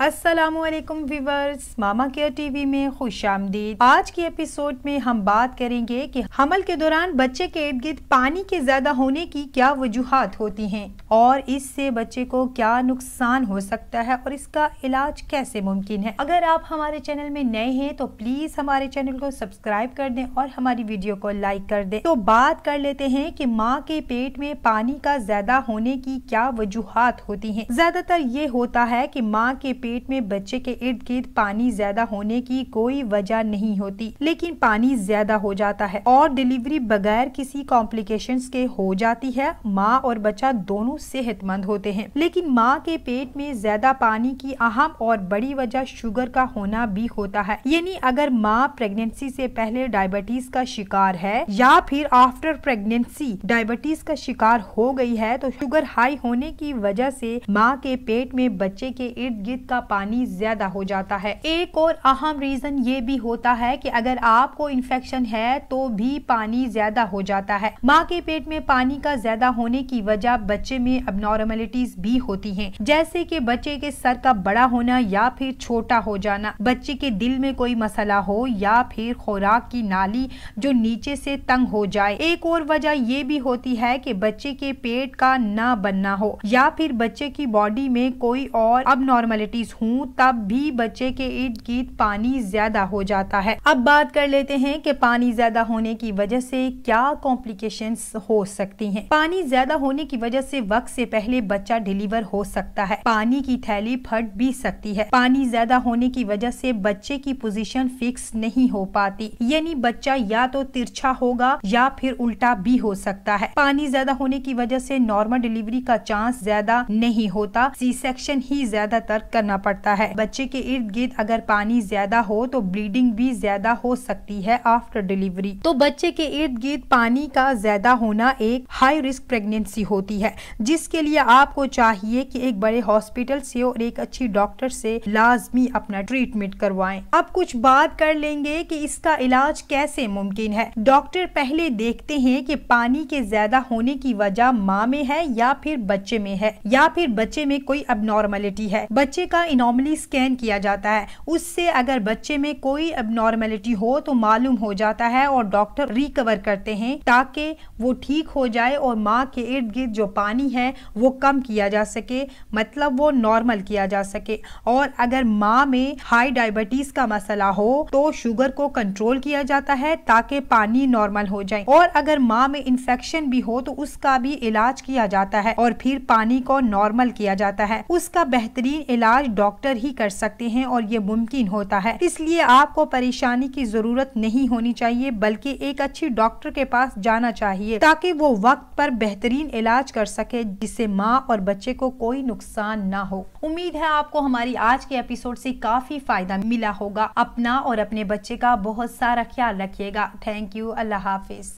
अस्सलाम वालेकुम व्यूअर्स, मामा care TV में खुश आमदीद। आज के एपिसोड में हम बात करेंगे कि हमल के दौरान बच्चे के इर्द गिर्द पानी के ज्यादा होने की क्या वजूहात होती हैं और इससे बच्चे को क्या नुकसान हो सकता है और इसका इलाज कैसे मुमकिन है। अगर आप हमारे चैनल में नए हैं तो प्लीज हमारे चैनल को सब्सक्राइब कर दें और हमारी वीडियो को लाइक कर दें। तो बात कर लेते हैं कि माँ के पेट में पानी का ज्यादा होने की क्या वजूहात होती हैं। ज्यादातर ये होता है कि माँ के पेट में बच्चे के इर्द गिर्द पानी ज्यादा होने की कोई वजह नहीं होती, लेकिन पानी ज्यादा हो जाता है और डिलीवरी बगैर किसी कॉम्प्लिकेशंस के हो जाती है। माँ और बच्चा दोनों सेहतमंद होते हैं, लेकिन माँ के पेट में ज्यादा पानी की अहम और बड़ी वजह शुगर का होना भी होता है। यानी अगर माँ प्रेगनेंसी से पहले डायबिटीज का शिकार है या फिर आफ्टर प्रेगनेंसी डायबिटीज का शिकार हो गई है तो शुगर हाई होने की वजह से माँ के पेट में बच्चे के इर्द गिर्द का पानी ज्यादा हो जाता है। एक और अहम रीजन ये भी होता है कि अगर आपको इन्फेक्शन है तो भी पानी ज्यादा हो जाता है। माँ के पेट में पानी का ज्यादा होने की वजह बच्चे में अबनॉर्मलिटीज भी होती हैं, जैसे कि बच्चे के सर का बड़ा होना या फिर छोटा हो जाना, बच्चे के दिल में कोई मसला हो या फिर खुराक की नाली जो नीचे से तंग हो जाए। एक और वजह ये भी होती है कि बच्चे के पेट का ना बनना हो या फिर बच्चे की बॉडी में कोई और अबनॉर्मलिटीज हो, तब भी बच्चे के इर्द गिर्द पानी ज्यादा हो जाता है। अब बात कर लेते हैं कि पानी ज्यादा होने की वजह से क्या कॉम्प्लिकेशंस हो सकती हैं। पानी ज्यादा होने की वजह से वक्त से पहले बच्चा डिलीवर हो सकता है, पानी की थैली फट भी सकती है। पानी ज्यादा होने की वजह से बच्चे की पोजीशन फिक्स नहीं हो पाती, यानी बच्चा या तो तिरछा होगा या फिर उल्टा भी हो सकता है। पानी ज्यादा होने की वजह से नॉर्मल डिलीवरी का चांस ज्यादा नहीं होता, सी सेक्शन ही ज्यादातर करना पड़ता है। बच्चे के इर्द गिर्द अगर पानी ज्यादा हो तो ब्लीडिंग भी ज्यादा हो सकती है आफ्टर डिलीवरी। तो बच्चे के इर्द गिर्द पानी का ज्यादा होना एक हाई रिस्क प्रेगनेंसी होती है, जिसके लिए आपको चाहिए कि एक बड़े हॉस्पिटल से और एक अच्छी डॉक्टर से लाजमी अपना ट्रीटमेंट करवाएं। अब कुछ बात कर लेंगे कि इसका इलाज कैसे मुमकिन है। डॉक्टर पहले देखते हैं कि पानी के ज्यादा होने की वजह माँ में है या फिर बच्चे में है या फिर बच्चे में कोई अबनॉर्मलिटी है। बच्चे का इनॉर्मली स्कैन किया जाता है, उससे अगर बच्चे में कोई अबनॉर्मलिटी हो तो मालूम हो जाता है और डॉक्टर रिकवर करते हैं ताकि वो ठीक हो जाए और माँ के इर्द गिर्द जो पानी है वो कम किया जा सके, मतलब वो नॉर्मल किया जा सके। और अगर माँ में हाई डायबिटीज का मसला हो तो शुगर को कंट्रोल किया जाता है ताकि पानी नॉर्मल हो जाए। और अगर माँ में इन्फेक्शन भी हो तो उसका भी इलाज किया जाता है और फिर पानी को नॉर्मल किया जाता है। उसका बेहतरीन इलाज डॉक्टर ही कर सकते हैं और ये मुमकिन होता है, इसलिए आपको परेशानी की जरूरत नहीं होनी चाहिए, बल्कि एक अच्छी डॉक्टर के पास जाना चाहिए ताकि वो वक्त पर बेहतरीन इलाज कर सके जिससे माँ और बच्चे को कोई नुकसान ना हो। उम्मीद है आपको हमारी आज के एपिसोड से काफी फायदा मिला होगा। अपना और अपने बच्चे का बहुत सारा ख्याल रखिएगा। Thank you. Allah Hafiz.